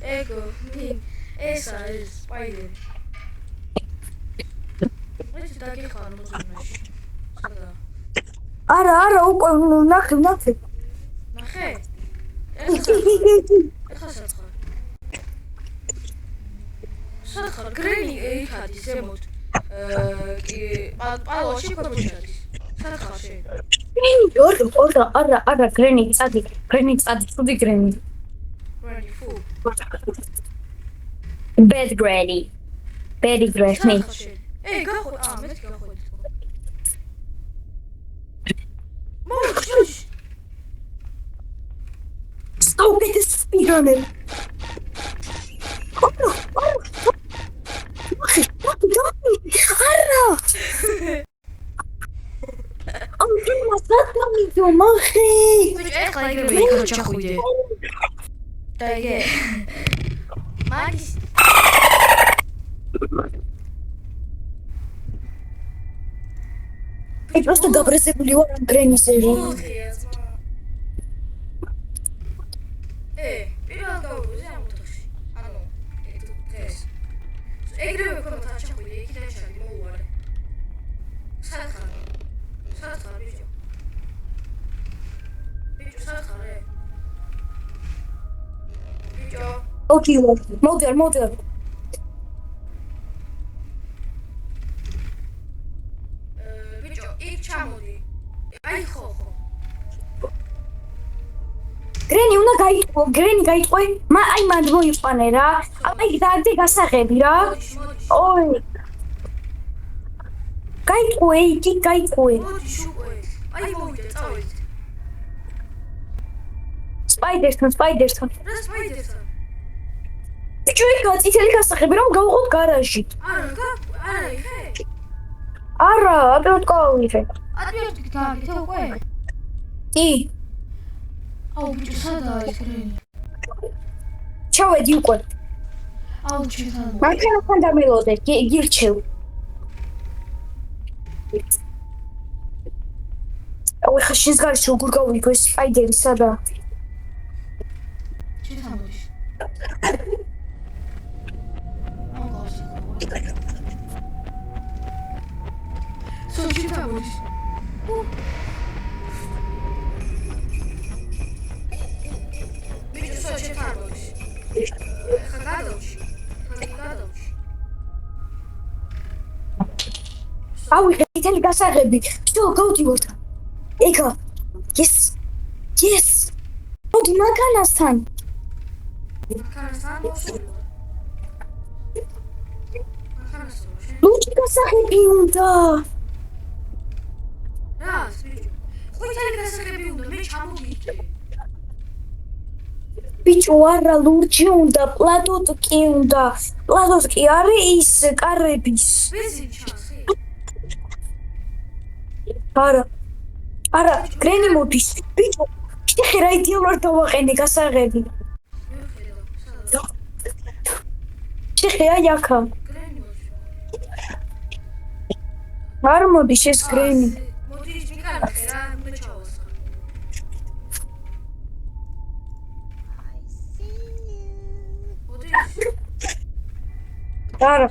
ეგო, ვინ? ესა ეს სპაიდერი. ეს დაგიხარ მოზონაში. სადა? არა, უკვე ნახე. ნახე? ეხა საცხარ. საცხარ, გრენი იქადის ზემოთ. პალოში ქვემოთ ჩადის. საცხარ შენ. არა, გრენი წადი, ცუდი გრენი. გრენი ფუ. Bad granny. Bad granny. გახვედი. მეთქი გახვედი. მოშ. სტოპ ეს სპირალე. არა. მახე. ეხლა იგრე ჩახვიდე. დაიგე. მაგის просто გაბრაზებული ვარ ამ გრენისელი. პირველ გავუზე ამ ოთახში. ანუ ეს. ეგრევე ქვემოთ ჩახვიდე, იქიდან ჩადი, მოუვარე. სათხარ ბიჭო. ბიჭო, სათხარე. ბიჭო. ოკეი, მოდერ. ბიჭო, იქ ჩამოდი. აი ხო. გრენი გაიტყვე. აი მანდ მოიყვანე რა. აი დაგდე გასაღები რა. ოი. გაიტყვე. მოდი შუკვე. აი მოვიდა, წავედით. სპაიდერთან. რა სპაიდერთან? ბიჭო, იქ გაწითელი გასაღები რომ გავყოთ გარაჟში. არა, იხე? არა, აკეთებ გავიღე. ადვიოტკი გააკეთე უკვე? კი. აუ ბიჭო, სადაა ეს გრენი? ჩავედი უკვე. აუ ჩემთან. მანქანასთან დამელოდე, გირჩევ. აუ ხა შენს გარშე როგორ გავიგო ეს სპაიდერი სადა? ჩემთან მოდი. ჩემთან მოდი. ბიჭო, ჩემთან მოდი. ხა გადავში. აუ იტალი გასაღები. შო გავდივართ. ეკა. Yes. მოდი მანქანასთან. ლუჩი გასაღები უნდა. რა, ხუთი გასაღები უნდა, მე ჩამოვიდე. ბიჭო, არა, ლურჯი უნდა, პლატოტკი უნდა. პლატოტკი არის ის კარების. ბენზინჩასი. არა, გრენი მოდის. ბიჭო, შეხი რა იდეალურად დავაყენე გასაღები. შეხი აი აქა. არ მოდი შეს გრენი. მოდი ის მიკარგე რა მე ჩავასხა. მოდი. არა.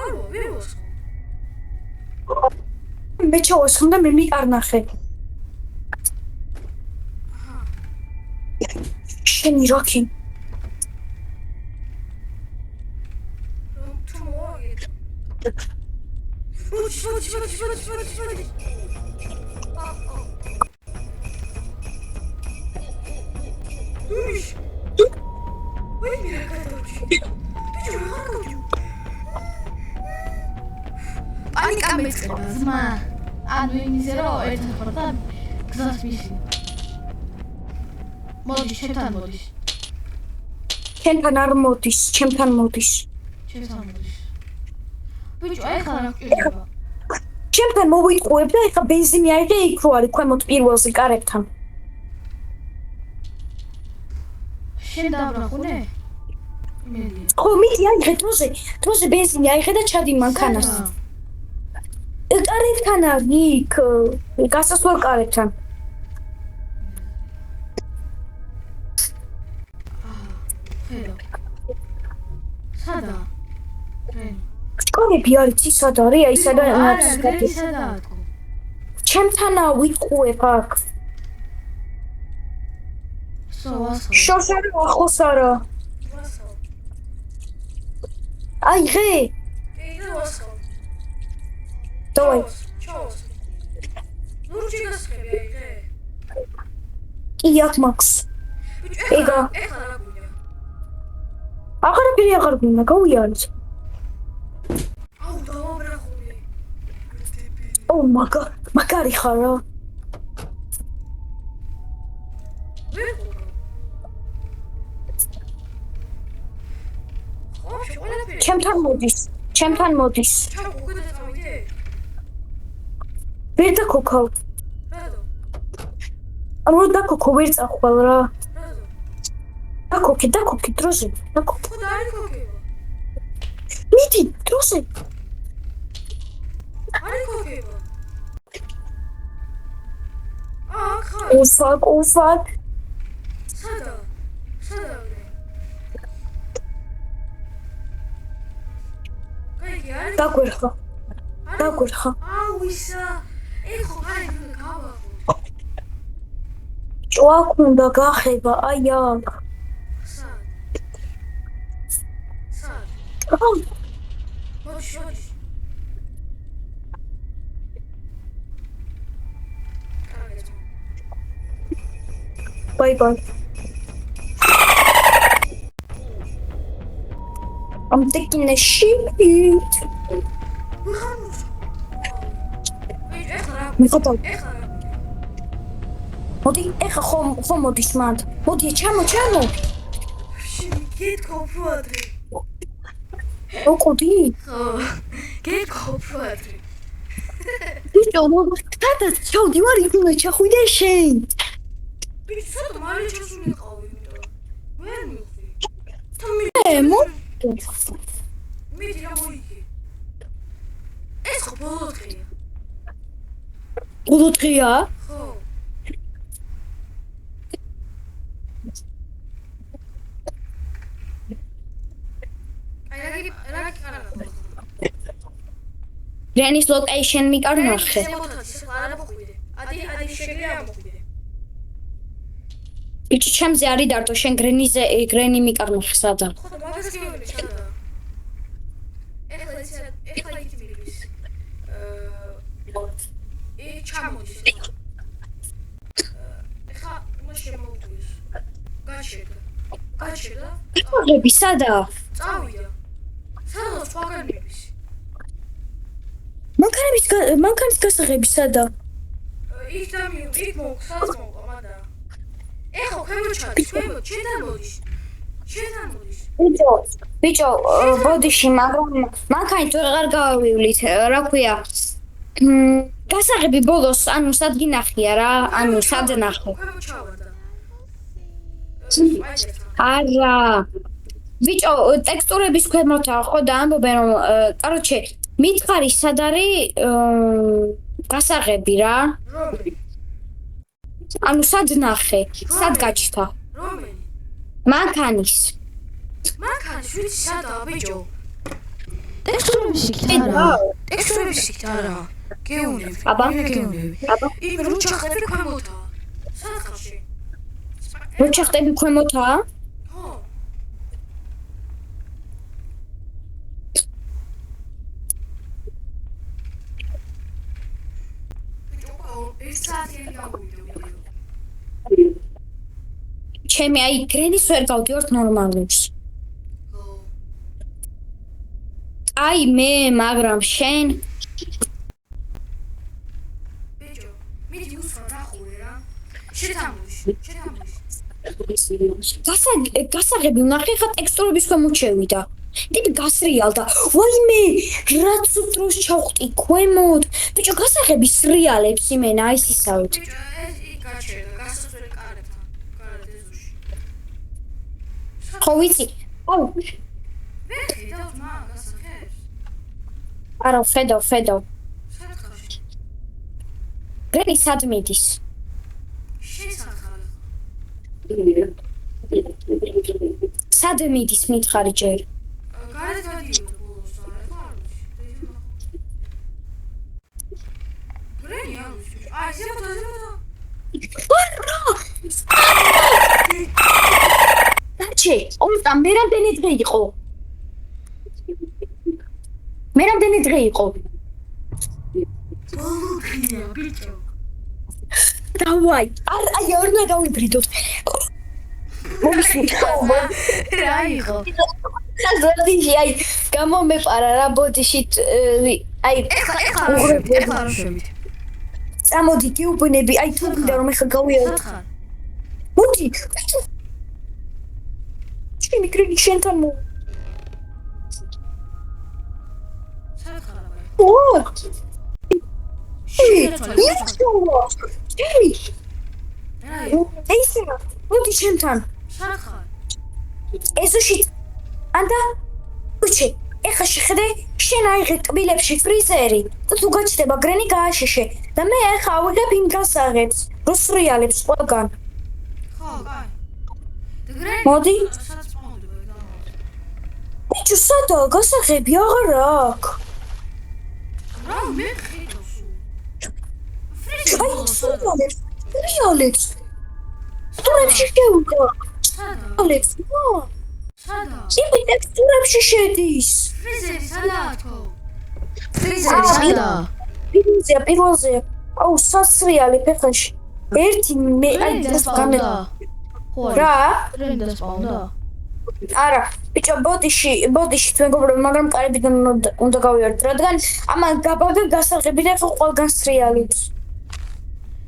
არო, ვიროს. მე ჩავასხმ და მე მიყარნახე. შენი როქი. თუ მოიგე. მოდი. ვაი მე რა გადავჭი. ბიჭო რა გავჭი. პანიკა მეწყება ზმა. ანუ იმის რომ ერთად ხარ და გზას მისი. მოდი შენთან მოდის. ჩემთან არ მოდის, ჩემთან მოდის. შენთან მოდის. ბიჭო ეხლა რა გჭირდება? ჩემთან მოვიყურებ და ეხლა ბენზინი აიღე იქ რო არის ქვემოთ პირველზე კარებთან. შენ დაბრახუნე? მედია. ხო, მიდი აიღე დროზე ბენზინი აიღე და ჩადი მანქანას. კარებთან არის იქ, გასასვლელ კარებთან. ხედავ. სადა? კარები არის ის სად არის? აი სადაა გრენი სადაა? ჩემთანაა ვიყურებ აქ. სოვასო. შორშარი ახლოს არა. აიღე. კიდე ვასხო. დავაი. ჩაოს. ლურჯი გასხები აიღე. კი აქ მაქს. ეხლა რა გვინდა? აღარაფერი აღარ გვინდა, გავიარეთ. აუ დავაბრახული. ო მაგარი ხარ რა. ჩემთან მოდის. ჩაო უკვე დავიდე. ვერ დაკოქავ. რატო? ანუ დაკოქო ვერ წახვალ რა. რატო? დაკოქი დროზე. დაკოქი. ხო და არის კოკება. მიდი დროზე. არის კოკება. ხა. უსაკ. სადა? დაგვერხა. აუ ისა. ეხო არის უნდა გავაღო. ჭოაკ უნდა გახება, აი აქ. სად? მოდი. Bye. I'm taking a shit. მიხოთო. მოდი, ეხა ხომ მოდის მანდ. მოდი, ჩამო. გეთქო პროადრი. ოყოდი? ხო. გეთქო პროადრი. ბიჭო, თათა ჩავდი ვარ იქნა ჩახვიდე შენ. ბიჭო, მალე ჩასულიყავ იმიტომ. ვერ მივხვდი. მიდი რა მოიგე. ეს ხო ბოლო დღეა. ბოლო დღეა? ხო. რა კარა. რენის ლოკეიშენ მიკარნახე. ადი შეგრე ამოხვიდე. ბიჭი ჩემზე არის დარტო შენ გრენი მიკარნახე სადა. ხო და მაგას გეუბნები სადა. ეხლა იქ მიდის. ჩამოდის. ეხლა მას შემოუგვის. გაჩერდა. ეხლები სადა? წავიდა. სადა სხვაგანების. მანქანის გასაღები სადა? იქ მოგხსნა მადა. ეხლა ქვემოთ ჩადის, შენთან მოდის. ბიჭო, ბოდიში, მაგრამ მანქანით აღარ გავივლით, რა ქვია? გასაღები ბოლოს, ანუ სად გინახია რა, ანუ სად ნახე. ქვემოჩავარდა. არა. ბიჭო, ტექსტურების ქვემოთაა ხო და ამბობენ რომ, კაროჩე, მითხარი სად არის გასაღები რა? რომელი? ანუ სად ნახე? სად გაჩნდა? რომელი? მანქანის. მანქანის ვიცი სადაა ბიჭო? ტექსტურების იქით არა. ტექსტურების იქით არა. გეუნები. აბა. გეუნები. აბა, იმ რუჩახები ქვემოთაა. სათხარში. როჩახტები ქვემოთაა? ხო. ბიჭო, ეს საათი გავუვიდე ვიდეო. ჩემი აი გრენის ვერ გავდივართ ნორმალურს. ხო. აი მე, მაგრამ შენ ბიჭო, მიდი უსვარ ნახულე რა. შეთამუში. გასაღები ნახე ხა ტექსტურების ქვემოთ შევიდა. დიდი გასრიალდა. ვაიმე, რაც დროს ჩავხტი ქვემოთ. ბიჭო, გასაღები სრიალებს იმენა აი ისავით. ბიჭო, ეს იქ გაჩერდა, გასასვლელი კარებთან. კარად ეზოში. ხო ვიცი. აუ, ვერ ხედავთ მაგ გასაღებს? არა, ხედავ. სათხარში. გრენი სად მიდის? შესახალ. სად მიდის მითხარი ჯერ? გარეთ გადიოდა ბოლოს, არა ხო არ ვიცი. გრენი არ ვიცი. აი, ზემოთა. დაჩე, ოსტა მე რამდენი დღე იყო? მე რამდენი დღე იყო? ბოლო დღეა, ბიჭო. დავაი, აი არ უნდა გავიბრიდოთ. რა იყო? ხაზოდიში აი გამომეყარა რა ბოდიშით აი ეხლა არ შევით. წამოდი გიუბნები აი თუ გინდა რომ ეხლა გავიაროთ. სათხარ. მოდი. ჩემი გრენი შენთან მო. სათხარ. ო! შეეცვალე. ჩემი რა იყო? ეისა მოდი შენთან. სათხარ. ეზოში ანდა უჩე ეხლა შეხედე შენ აიღე კბილებში ფრიზერი და თუ გაჩნდება გრენი გააშეშე და მე ეხლა ავიღებ იმ გასაღებს როსრიალებს ყველგან ხო, კაი. და გრენი. მოდი. სადაც მომდება გამოვიდა. ბიჭო სადაა გასაღები აღარ აქვს რა მე ხედავ სულ. აი სრიალებს სტურებში შევიდა სადა? ალექს სადა? იმი ტექსტურებში შედის ფრიზერი სადაა თქო? ფრიზერი სადა? პირველზე აუ სასრიალი ფეხაში ერთი მე აი დასპაუნდა. ხო არა. რა რენ დასპაუნდა? არა ბიჭო ბოდიში თქვენ გობრებო მაგრამ კარებიდან უნდა გავიაროთ რადგან ამან გაბაგა გასაღები და ხო ყველგან სრიალებს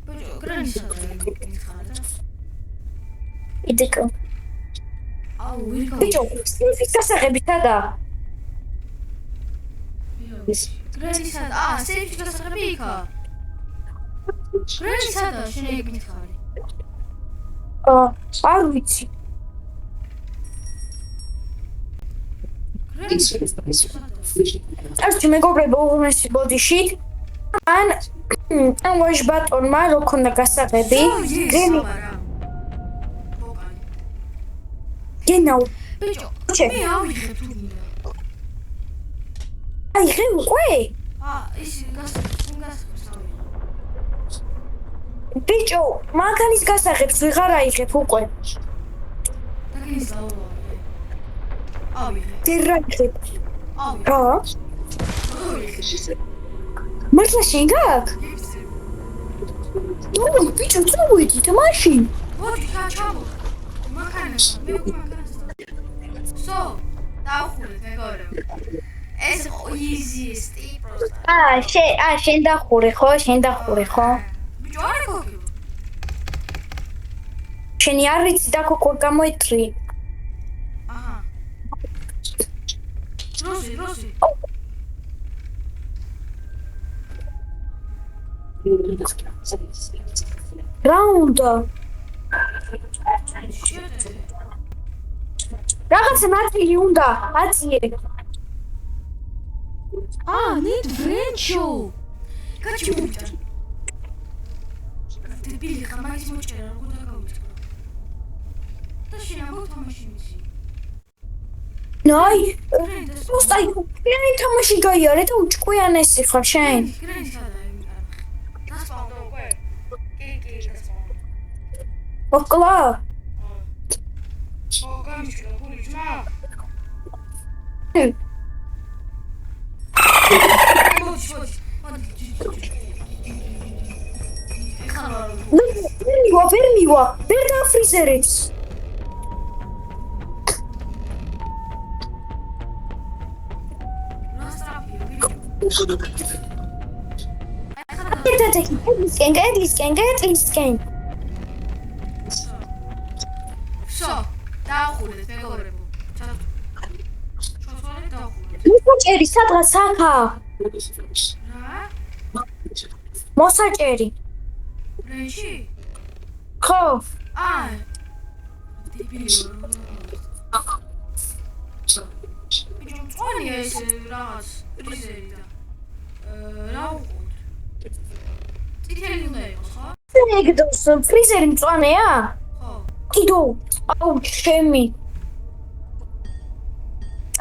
ბიჭო, გრენი სადაა? მითხარდა. იდეკო აუ, ვირგავ. ბიჭო გასაღები სადაა გრენი სადა? სეიფში გასაღები იქა. გრენი სადა? შენ ეგ მითხარი. არ ვიცი გრენი არჩი მეგობრებო უღმესი ბოდიში ან ვაჟ ბატონმა რო ქონდა გასაღები გრენი გენაუ ბიჭო, ჩე. მე ავიღებ თუ გინდა. აი ხე უკვე ის ბიჭო მანქანის გასაღებს ვიღარ აიღებ უკვე დაგინის დაუვა. ავიღე. დერაიხებ ავიღე. რა მართლა შენ გაქვს ნუ ბიჭო წავიდით მაშინ მოდი ჩამო. მანქანას, მე უკვე მანქანას. სო, დაახურეთ მეგობრებო. ეს easiest პროსტა. შენ დახურე ხო ბიჭო, არ გოგებო. შენი არ ვიცი და კოკო გამოიტრი აჰა. როზი. რა უნდა? რაღაცა ნაწილი უნდა, აწიე. need French-ო. გაჩვენე. დებილი ხა მაგის მოჭერა როგორ დაგავიწყო. და შენ ამბობ თამაში მისი. ნაი, მოსტაი, მე თამაში გაიარე და უჭკვიანესი ხარ შენ. გრენი სადა დასპაუნდა უკვე. კი, დასპაუნდა. მოკლა? გამიშკა გული ძმა. ვერ მივა, ვერ დაფრიზერებს. კენკენ. Всё, დაახურეთ მეგობრებო. ჩასვალი დაახურეთ. მოსაჭერი სადღაც აქა. რა? მოსაჭერი. რენში? ხო. დებილი. ბიჭო, წვანია ეს რაღაც ფრიზერი და რა უყურთ? წითელი უნდა იყოს, ხო? ეგდოს ფრიზერი მწვანეა? ხო. კიდო, აუ, ჩემი.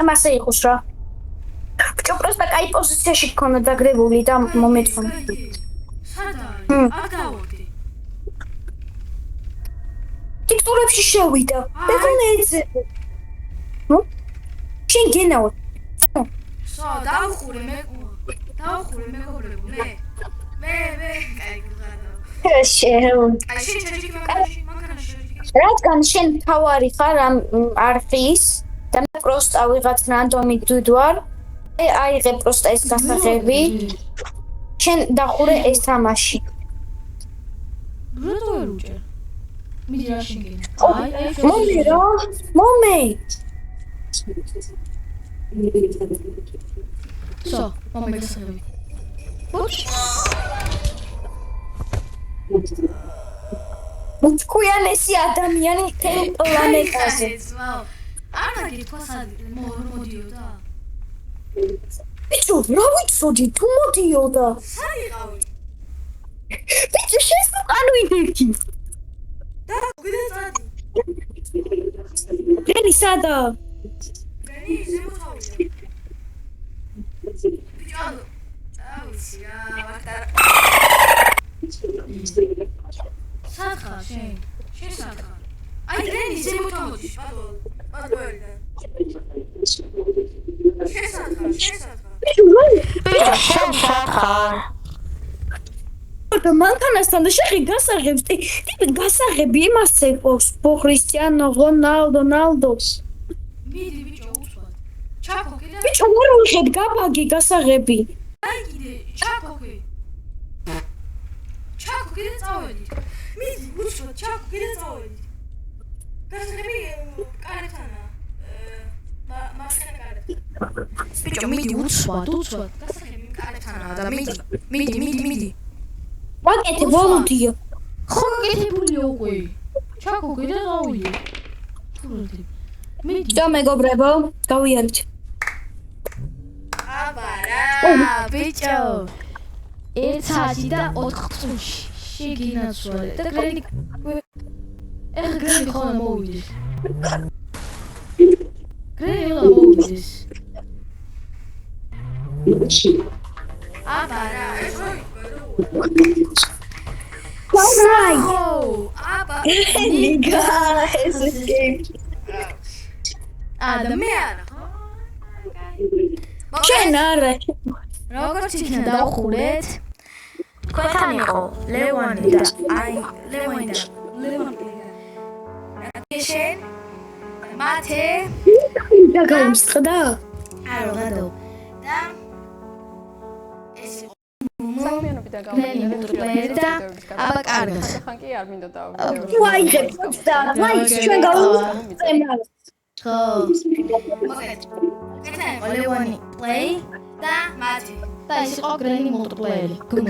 ამასე იყოს რა. ბიჭო, პროსტა კაი პოზიციაში გქონდა დაგრებული და მომეწონა. სადა არის? აქ დავოდი. ტიქტურებში შევიდა. მეგონა ეძებო. შენ გენაო. დაახურე მეგობრებო, მე კაი გზადა. შენ აი შენ ჩაჭიქი მანქანაში. რადგან შენ თავარი ხარ ამ არხის და მე პროსტა ვიღაც რანდომი დუდვარ, აიღე პროსტა ეს გასაღები. შენ დახურე ეს თამაში. რატო ვერ უჭერ? მიდი რა შეგენა. მომე რა, მომე. სო, მომე გასაღები. უჩქუიანესი ადამიანი თელ პლანეტაზე. არა გითხოვს მოდიოდა. ბიჭო, რა ვიცოდი თუ მოდიოდა? საიღავი. ბიჭო, შენ სანუიდერკი. და გვიდა წადი. გენი სადა? გენი ზემოთავია. ბიჭო, ავიცი რა, ვახტარ. სათხა შენ სათხა. აი გენი ზემოთავია, პატოერიდან. შენ სათხა. შენ სათხა. და მანქანასთან და შეხი გასაღებს ტიპი გასაღები იმას ეკოს ქრისტიანო რონალდო მიდი ბიჭო უსვათ ჩაკო კიდე ბიჭო ვერ ვიღებ გაბაგი გასაღები აი კიდე ჩაკო კიდე წავედით მიდი უსვათ ჩაკო კიდე წავედით გასაღები კარეთანა მარცხენა კარეთანა ბიჭო მიდი უსვათ გასაღები კარეთანა და მიდი ვაკეთე ვოლუდიო ხო გაკეთებულია უკვე ჩაკო კიდე გავიე მიდი და მეგობრებო გავიარეთ აბარა ბიჭო 1 საათი და 4 წუთში შეგინაცვალე და გრენი ხოლმე მოვიდეს აბარა ეს რო Right. Oh, აბა. ნიგა ეს გეიმ. ადამიანი. შენ არა. როგორც იქნა დავხურეთ. თქვენთან იყო ლევანი და ლევანი. შენ მათე და გამსწდა? არა გადო. და ეს სამიანობიდან გავიგეთ და აბა კარგად. ხან კი არ მინდა და ვაიღებ და ვაიც ჩვენ გავუწემალ. ხო. მოგეთ. თქვენთან იყო ლევანი პლეი და მათე. და ის იყო გრენი მულტიპლეიერი. გმ.